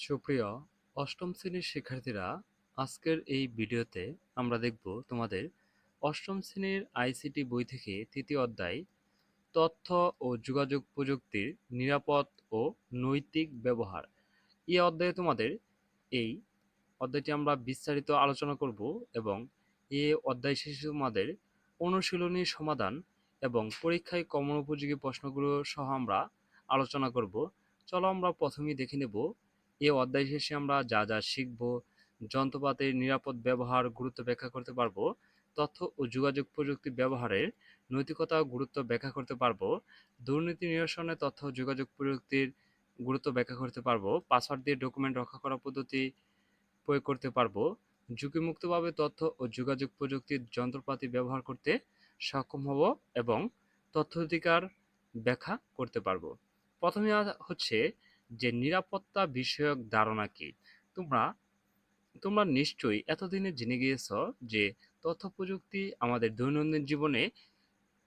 সুপ্রিয় অষ্টম শ্রেণীর শিক্ষার্থীরা, আজকের এই ভিডিওতে আমরা দেখব তোমাদের অষ্টম শ্রেণীর আইসিটি বই থেকে তৃতীয় অধ্যায় তথ্য ও যোগাযোগ প্রযুক্তির নিরাপদ ও নৈতিক ব্যবহার। এই অধ্যায়ে তোমাদের এই অধ্যায়টি আমরা বিস্তারিত আলোচনা করব এবং এই অধ্যায় শেষে তোমাদের অনুশীলনী সমাধান এবং পরীক্ষায় কমন উপযোগী প্রশ্নগুলো সহ আমরা আলোচনা করব। চলো আমরা প্রথমেই দেখে নেব এই অধ্যায় শেষে আমরা যা যা শিখব। যন্ত্রপাতির নিরাপদ ব্যবহার গুরুত্ব ব্যাখ্যা করতে পারবো, তথ্য ও যোগাযোগ প্রযুক্তি ব্যবহারের নৈতিকতা ও গুরুত্ব ব্যাখ্যা করতে পারবো, দুর্নীতি নিরসনে তথ্য ও যোগাযোগ প্রযুক্তির গুরুত্ব ব্যাখ্যা করতে পারবো, পাসওয়ার্ড দিয়ে ডকুমেন্ট রক্ষা করার পদ্ধতি প্রয়োগ করতে পারবো, ঝুঁকিমুক্তভাবে তথ্য ও যোগাযোগ প্রযুক্তির যন্ত্রপাতি ব্যবহার করতে সক্ষম হব এবং তথ্য অধিকার ব্যাখ্যা করতে পারবো। প্রথমে হচ্ছে যে নিরাপত্তা বিষয়ক ধারণা কি। তোমরা তোমরা নিশ্চয়ই এতদিনে জেনে গিয়েছ যে তথ্য প্রযুক্তি আমাদের দৈনন্দিন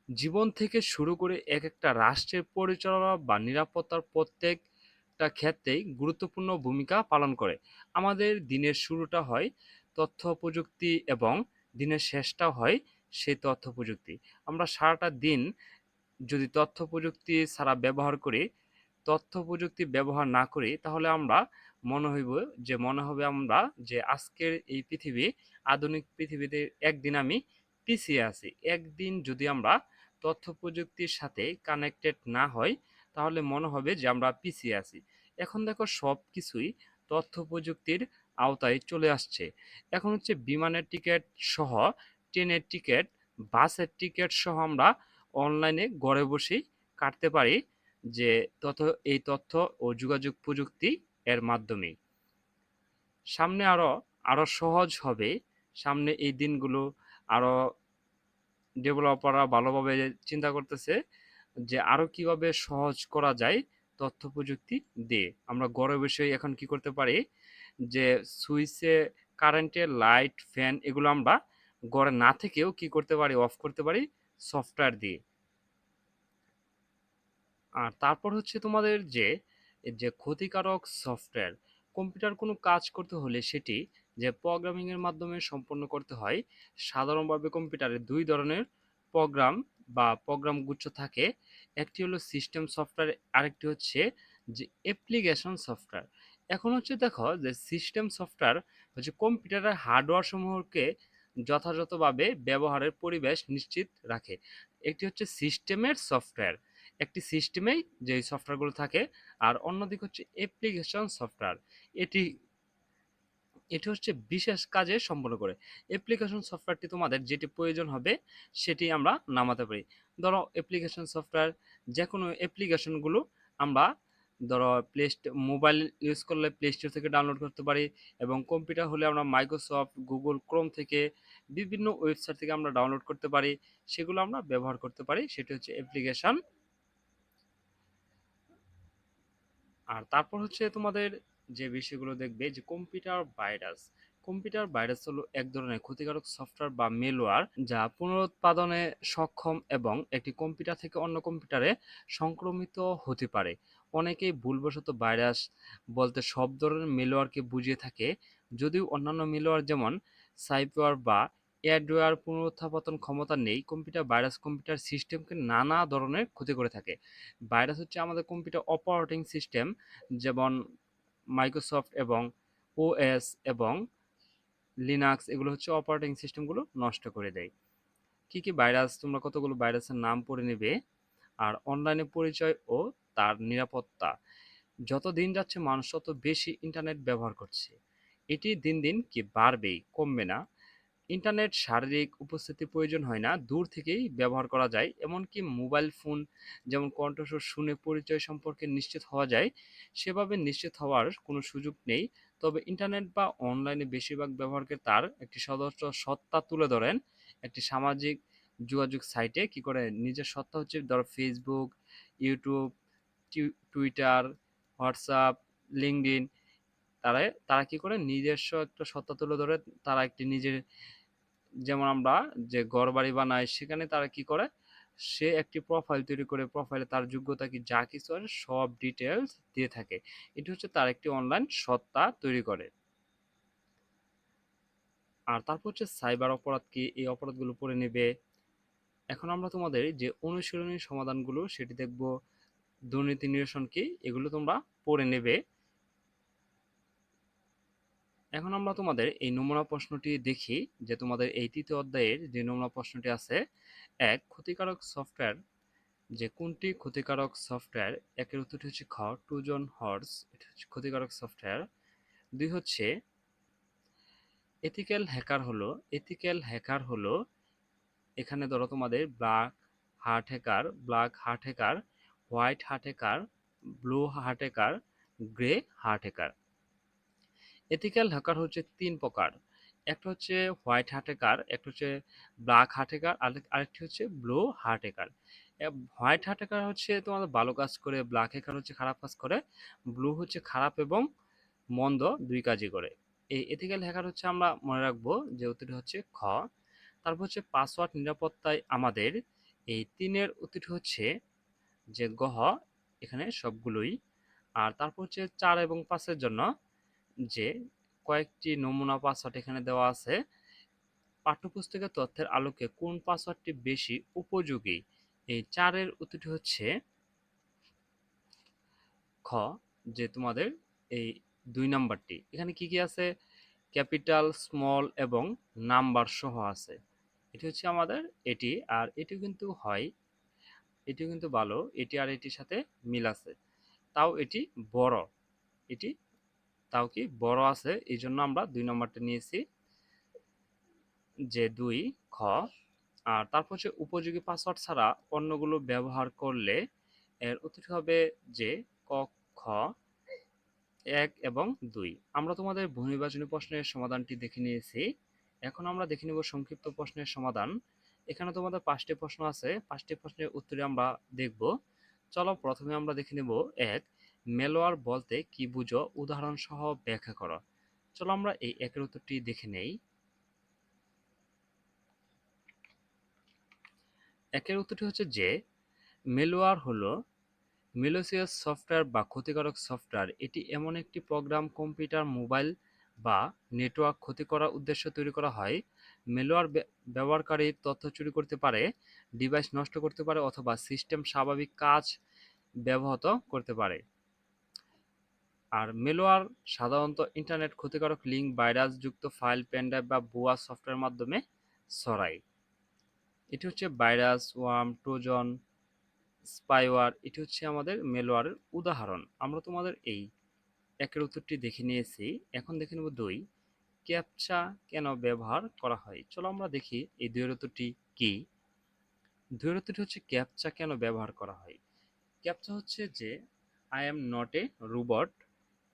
জীবন থেকে শুরু করে এক একটা রাষ্ট্রের পরিচালনা বা নিরাপত্তার প্রত্যেকটা ক্ষেত্রেই গুরুত্বপূর্ণ ভূমিকা পালন করে। আমাদের দিনের শুরুটা হয় তথ্য প্রযুক্তি এবং দিনের শেষটা হয় সেই তথ্য প্রযুক্তি। আমরা সারাটা দিন যদি তথ্য প্রযুক্তি ছাড়া ব্যবহার করি, তথ্য প্রযুক্তি ব্যবহার না করি, তাহলে আমরা মনে হবে আমরা যে আজকের এই পৃথিবী, আধুনিক পৃথিবীতে একদিন আমি পিছিয়ে আছি। একদিন যদি আমরা তথ্য প্রযুক্তির সাথে কানেক্টেড না হই, তাহলে মনে হবে যে আমরা পিছিয়ে আছি। এখন দেখো সব কিছুই তথ্য প্রযুক্তির আওতায় চলে আসছে। এখন হচ্ছে বিমানের টিকিট সহ, ট্রেনের টিকিট, বাসের টিকিট সহ আমরা অনলাইনে ঘরে বসেই কাটতে পারি, যে এই তথ্য ও যোগাযোগ প্রযুক্তি এর মাধ্যমে। সামনে আরো আরো সহজ হবে। সামনে এই দিনগুলো আরো ডেভেলপাররা ভালোভাবে চিন্তা করতেছে যে আরো কিভাবে সহজ করা যায় তথ্য প্রযুক্তি দিয়ে। আমরা ঘরে বসে এখন কি করতে পারি, যে সুইচে কারেন্টের লাইট, ফ্যান এগুলো আমরা ঘরে না থেকেও কি করতে পারি, অফ করতে পারি সফটওয়্যার দিয়ে। আর তারপর হচ্ছে তোমাদের যে ক্ষতিকারক সফটওয়্যার। কম্পিউটার কোনো কাজ করতে হলে সেটি যে প্রোগ্রামিং এর মাধ্যমে সম্পন্ন করতে হয়। সাধারণভাবে কম্পিউটারে দুই ধরনের প্রোগ্রাম বা প্রোগ্রাম গুচ্ছ থাকে। একটি হলো সিস্টেম সফটওয়্যার, আরেকটি হচ্ছে যে অ্যাপ্লিকেশন সফটওয়্যার। এখন হচ্ছে দেখো যে সিস্টেম সফটওয়্যার হচ্ছে কম্পিউটারের হার্ডওয়্যার সমূহকে যথাযথভাবে ব্যবহারের পরিবেশ নিশ্চিত রাখে। একটি হচ্ছে সিস্টেমের সফটওয়্যার, একটি সিস্টেমেই যে সফটওয়্যারগুলো থাকে। আর অন্যদিকে হচ্ছে অ্যাপ্লিকেশন সফটওয়্যার, এটি এটি হচ্ছে বিশেষ কাজে সম্পন্ন করে। অ্যাপ্লিকেশন সফটওয়্যারটি তোমাদের যেটি প্রয়োজন হবে সেটি আমরা নামাতে পারি। ধরো অ্যাপ্লিকেশন সফটওয়্যার, যে কোনো অ্যাপ্লিকেশনগুলো আমরা ধরো মোবাইল ইউজ করলে প্লে স্টোর থেকে ডাউনলোড করতে পারি, এবং কম্পিউটার হলে আমরা মাইক্রোসফট, গুগল ক্রোম থেকে, বিভিন্ন ওয়েবসাইট থেকে আমরা ডাউনলোড করতে পারি, সেগুলো আমরা ব্যবহার করতে পারি। সেটি হচ্ছে অ্যাপ্লিকেশন। আর তারপর হচ্ছে তোমাদের যে বিষয়গুলো দেখবে যে কম্পিউটার ভাইরাস। কম্পিউটার ভাইরাস হলো এক ধরনের ক্ষতিকারক সফটওয়্যার বা মেলওয়্যার যা পুনরুৎপাদনে সক্ষম এবং একটি কম্পিউটার থেকে অন্য কম্পিউটারে সংক্রমিত হতে পারে। অনেকেই ভুলবশত ভাইরাস বলতে সব ধরনের মেলওয়্যারকে বুঝিয়ে থাকে, যদিও অন্যান্য মেলওয়্যার যেমন সাইপওয়্যার বা অ্যাডওয়্যার পুনরুত্থাপন ক্ষমতা নেই। কম্পিউটার ভাইরাস কম্পিউটার সিস্টেমকে নানা ধরনের ক্ষতি করে থাকে। ভাইরাস হচ্ছে আমাদের কম্পিউটার অপারেটিং সিস্টেম, যেমন মাইক্রোসফট এবং ওএস এবং লিনাক্স, এগুলো হচ্ছে অপারেটিং সিস্টেমগুলো নষ্ট করে দেয়। কি কি ভাইরাস, তোমরা কতগুলো ভাইরাসের নাম পড়ে নেবে। আর অনলাইনে পরিচয় ও তার নিরাপত্তা। যত দিন যাচ্ছে মানুষ তত বেশি ইন্টারনেট ব্যবহার করছে। এটি দিন দিন কি বাড়বেই, কমবে না। ইন্টারনেট শারীরিক উপস্থিতির প্রয়োজন হয় না, দূর থেকেই ব্যবহার করা যায়। এমনকি মোবাইল ফোন যেমন কণ্ঠস্বর শুনে পরিচয় সম্পর্কে নিশ্চিত হওয়া যায়, সেভাবে নিশ্চিত হওয়ার কোনো সুযোগ নেই। তবে ইন্টারনেট বা অনলাইনে বেশিরভাগ ব্যবহারকে তার একটি সদস্য সত্তা তুলে ধরেন। একটি সামাজিক যোগাযোগ সাইটে কি করে নিজের সত্তা হচ্ছে, ধরো Facebook, YouTube, Twitter, WhatsApp, LinkedIn, তারা তারা কি করে নিজস্ব একটা সত্তা তুলে ধরে। তারা একটি নিজের, যেমন আমরা যে ঘর বাড়ি বানাই, সেখানে তারা কি করে সে একটি প্রোফাইল তৈরি করে প্রোফাইলে তার যোগ্যতা কি যা কিছু আছে সব ডিটেলস দিয়ে থাকে। এটি হচ্ছে তার একটি অনলাইন সত্তা তৈরি করে। আর তারপর হচ্ছে সাইবার অপরাধ কি, এই অপরাধগুলো পড়ে নেবে। এখন আমরা তোমাদের যে অনুশীলনী সমাধানগুলো সেটি দেখব। দুর্নীতি নিরসন কি, এগুলো তোমরা পড়ে নেবে। এখন আমরা তোমাদের এই নমুনা প্রশ্নটি দেখি, যে তোমাদের এই তৃতীয় অধ্যায়ের যে নমুনা প্রশ্নটি আছে। এক, ক্ষতিকারক সফটওয়্যার, যে কোনটি ক্ষতিকারক সফটওয়্যার? একের উত্তরটি হচ্ছে খ, ট্রোজান হর্স, এটা হচ্ছে ক্ষতিকারক সফটওয়্যার। দুই হচ্ছে এথিক্যাল হ্যাকার হলো, এখানে ধরো তোমাদের black heart hacker, white heart hacker, blue heart hacker, grey heart hacker. Ethical hacker হচ্ছে তিন প্রকার। একটা হচ্ছে হোয়াইট হার্ট হ্যাকার, একটা হচ্ছে ব্ল্যাক হার্ট হ্যাকার, আরেকটি হচ্ছে blue heart hacker. White heart hacker হচ্ছে তোমাদের ভালো কাজ করে, ব্ল্যাক হ্যাকার হচ্ছে খারাপ কাজ করে, ব্লু হচ্ছে খারাপ এবং মন্দ দুই কাজই করে। এই এথিক্যাল হ্যাকার হচ্ছে আমরা মনে রাখবো যে উত্তরটি হচ্ছে খ। তারপর হচ্ছে পাসওয়ার্ড নিরাপত্তায় আমাদের, এই তিনের উত্তরটি হচ্ছে যে গহ, এখানে সবগুলোই। আর তারপর হচ্ছে 4 এবং 5 জন্য যে কয়েকটি নমুনা পাসওয়ার্ড এখানে দেওয়া আছে। পাঠ্যপুস্তকের তথ্যের আলোকে কোন পাসওয়ার্ডটি বেশি উপযোগী? এই 4 উত্তরটি হচ্ছে খ, যে তোমাদের এই 2 নাম্বারটি। এখানে কি কি আছে? ক্যাপিটাল, স্মল এবং নাম্বার সহ আছে। এটি হচ্ছে আমাদের এটি, আর এটিও কিন্তু হয়, এটিও কিন্তু ভালো, এটি আর এটির সাথে মিল আছে। তাও এটি বড়, এটি তাও কি বড় আছে, এই জন্য আমরা 2 নম্বরটা নিয়েছি, যে 2 খ। আর তারপর হচ্ছে উপযোগী পাসওয়ার্ড ছাড়া অন্যগুলো ব্যবহার করলে, এর উত্তর হবে যে ক, খ, 1 এবং 2। আমরা তোমাদের বহুনির্বাচনী প্রশ্নের সমাধানটি দেখে নিয়েছি। এখন আমরা দেখে নেব সংক্ষিপ্ত প্রশ্নের সমাধান। এখানে তোমাদের 5টি প্রশ্ন আছে, 5টি প্রশ্নের উত্তরে আমরা দেখব। চলো প্রথমে আমরা দেখে নেব। 1, ম্যালওয়্যার বলতে কি বুঝো, উদাহরণ সহ ব্যাখ্যা করো। চলো আমরা এই একের উত্তরটি দেখে নেই। একের উত্তরটি হচ্ছে যে ম্যালওয়্যার হলো ম্যালিসিয়াস সফটওয়্যার বা ক্ষতিকারক সফটওয়্যার। এটি এমন একটি প্রোগ্রাম কম্পিউটার, মোবাইল বা নেটওয়ার্ক ক্ষতি করার উদ্দেশ্যে তৈরি করা হয়। ম্যালওয়্যার ব্যবহারকারীর তথ্য চুরি করতে পারে, ডিভাইস নষ্ট করতে পারে অথবা সিস্টেম স্বাভাবিক কাজ ব্যাহত করতে পারে। আর ম্যালওয়্যার সাধারণত ইন্টারনেট ক্ষতিকারক লিঙ্ক, ভাইরাস যুক্ত ফাইল, পেনড্রাইভ বা ভুয়া সফটওয়্যার মাধ্যমে ছড়ায়। এটি হচ্ছে ভাইরাস, ওয়ার্ম, ট্রোজান, স্পাইওয়্যার, এটি হচ্ছে আমাদের ম্যালওয়্যারের উদাহরণ। আমরা তোমাদের এই একের উত্তরটি দেখে নিয়েছি। এখন দেখে নেব 2, ক্যাপচা কেন ব্যবহার করা হয়। চলো আমরা দেখি এই 2 এর উত্তরটি কি। 2 এর উত্তরটি হচ্ছে ক্যাপচা কেন ব্যবহার করা হয়। ক্যাপচা হচ্ছে যে I am not a robot,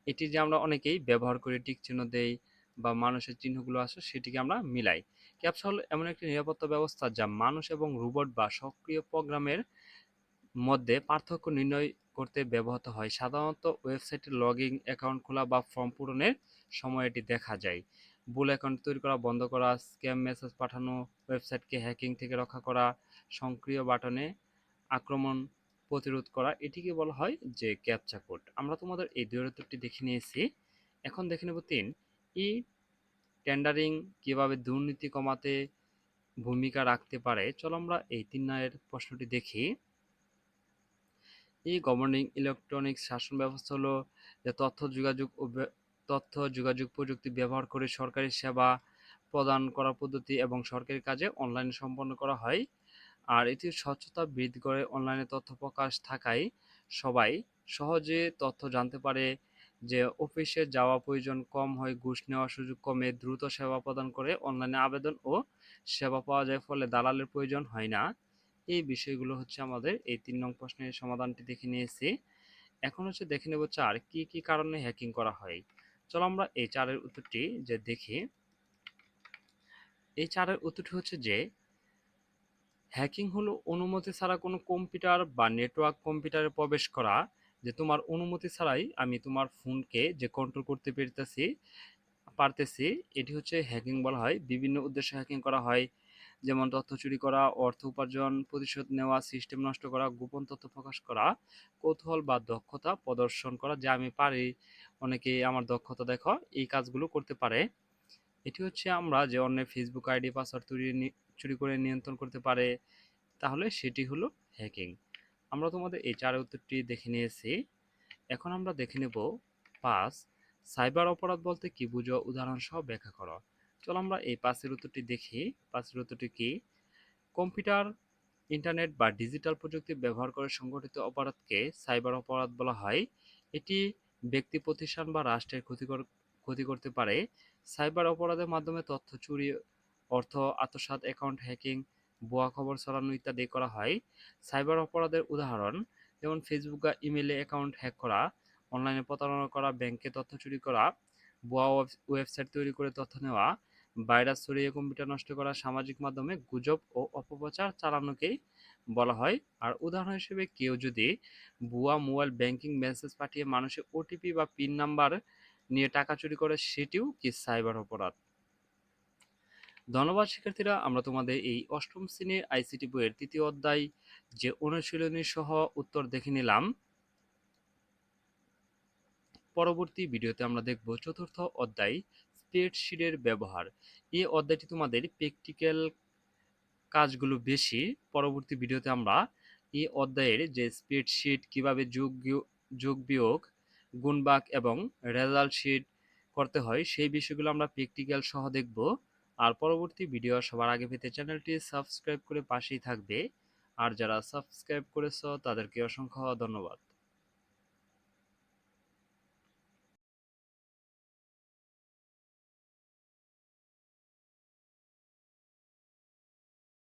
এটি যে আমরা অনেকেই ব্যবহার করে টিক চিহ্ন দেই বা মানুষের চিহ্নগুলো আছে সেটিকে আমরা মিলাই। ক্যাপচা হলো এমন একটি নিরাপত্তা ব্যবস্থা যা মানুষ এবং রোবট বা সক্রিয় প্রোগ্রামের মধ্যে পার্থক্য নির্ণয় করতে ব্যবহৃত হয়। সাধারণত ওয়েবসাইটে লগইন, অ্যাকাউন্ট খোলা বা ফর্ম পূরণের সময় এটি দেখা যায়। ভুল অ্যাকাউন্ট তৈরি করা বন্ধ করা, স্ক্যাম মেসেজ পাঠানো, ওয়েবসাইটকে হ্যাকিং থেকে রক্ষা করা, সক্রিয় বাটনে আক্রমণ প্রতিরোধ করা, এটিকে বলা হয় যে ক্যাপচা কোড। আমরা তোমাদের এই 2 এর উত্তরটি দেখে নিয়েছি। এখন দেখে নেব 3, ই টেন্ডারিং কিভাবে দুর্নীতি কমাতে ভূমিকা রাখতে পারে। চলো আমরা এই 3 এর প্রশ্নটি দেখি। ই-গভর্নিং ইলেকট্রনিক শাসন ব্যবস্থা হলো যে তথ্য যোগাযোগ প্রযুক্তি ব্যবহার করে সরকারি সেবা প্রদান করার পদ্ধতি এবং সরকারি কাজে অনলাইনে সম্পন্ন করা হয়। আর এটি স্বচ্ছতা বৃদ্ধি করে, অনলাইনে তথ্য প্রকাশ থাকায় সবাই সহজে তথ্য জানতে পারে, যে অফিসে যাওয়া প্রয়োজন কম হয়, ঘুষ নেওয়ার সুযোগ কমে, দ্রুত সেবা প্রদান করে, অনলাইনে আবেদন ও সেবা পাওয়া যায়, ফলে দালালের প্রয়োজন হয় না। এই বিষয়গুলো হচ্ছে আমাদের এই 3 নং প্রশ্নের সমাধানটি দেখে নিয়েছি। এখন হচ্ছে দেখে নেব 4, কি কি কারণে হ্যাকিং করা হয়। চলো আমরা এই 4 এর উত্তরটি যে দেখি। এই 4 এর উত্তরটি হচ্ছে যে হ্যাকিং হলো অনুমতি ছাড়া কোনো কম্পিউটার বা নেটওয়ার্ক কম্পিউটারে প্রবেশ করা, যে তোমার অনুমতি ছাড়াই আমি তোমার ফোনকে যে কন্ট্রোল করতে পারতেছি, এটি হচ্ছে হ্যাকিং বলা হয়। বিভিন্ন উদ্দেশ্যে হ্যাকিং করা হয়, যেমন তথ্য চুরি করা, অর্থ উপার্জন, প্রতিশোধ নেওয়া, সিস্টেম নষ্ট করা, গোপন তথ্য প্রকাশ করা, কৌতূহল বা দক্ষতা প্রদর্শন করা, যে আমি পারি, অনেকে আমার দক্ষতা দেখো, এই কাজগুলো করতে পারে। এটি হচ্ছে আমরা যে অন্যের ফেসবুক আইডি পাসওয়ার্ড চুরি করে নিয়ন্ত্রণ করতে পারে, তাহলে সেটি হলো হ্যাকিং। আমরা তোমাদের এই 4 উত্তরটি দেখে নিয়েছি। এখন আমরা দেখে নেব 5, সাইবার অপরাধ বলতে কি বুঝো, উদাহরণ সহ ব্যাখ্যা করো। চলো আমরা এই 5 এর উত্তরটি দেখি। 5 এর উত্তরটি কি? কম্পিউটার, ইন্টারনেট বা ডিজিটাল প্রযুক্তি ব্যবহার করে সংগঠিত অপরাধকে সাইবার অপরাধ বলা হয়। এটি ব্যক্তি, প্রতিষ্ঠান বা রাষ্ট্রের ক্ষতি করতে পারে। সাইবার অপরাধের মাধ্যমে তথ্য চুরি, অর্থ আত্মসাৎ, অ্যাকাউন্ট হ্যাকিং, ভুয়া খবর ছড়ানো ইত্যাদি করা হয়। সাইবার অপরাধের উদাহরণ যেমন ফেসবুক বা ইমেইলে অ্যাকাউন্ট হ্যাক করা, অনলাইনে প্রতারণা করা, ব্যাংকে তথ্য চুরি করা, ভুয়া ওয়েবসাইট তৈরি করে তথ্য নেওয়া, ভাইরাস ছড়িয়ে কম্পিউটার নষ্ট করা, সামাজিক মাধ্যমে গুজব ও অপপ্রচার চালানোকেই বলা হয়। আর উদাহরণ হিসেবে কেউ যদি ভুয়া মোবাইল ব্যাংকিং মেসেজ পাঠিয়ে মানুষের ওটিপি বা পিন নাম্বার নিয়ে টাকা চুরি করে, সেটিও কি সাইবার অপরাধ। ধন্যবাদ শিক্ষার্থীরা, আমরা তোমাদের এই অষ্টম শ্রেণীর আইসিটি বইয়ের 3য় অধ্যায় যে অনুশীলনী সহ উত্তর দেখে নিলাম। পরবর্তী ভিডিওতে আমরা দেখব 4র্থ অধ্যায়, স্প্রেডশিটের ব্যবহার। এই অধ্যায়টি তোমাদের প্র্যাকটিক্যাল কাজগুলো বেশি। পরবর্তী ভিডিওতে আমরা এই অধ্যায়ের যে স্প্রেডশিট কিভাবে যোগ বিয়োগ, গুণবাগ এবং রেজাল্ট শিট করতে হয়, সেই বিষয়গুলো আমরা প্র্যাকটিক্যাল সহ দেখব। আর পরবর্তী ভিডিও সবার আগে পেতে চ্যানেলটি সাবস্ক্রাইব করে পাশেই থাকবে। আর যারা সাবস্ক্রাইব করেছো তাদেরকে অসংখ্য ধন্যবাদ।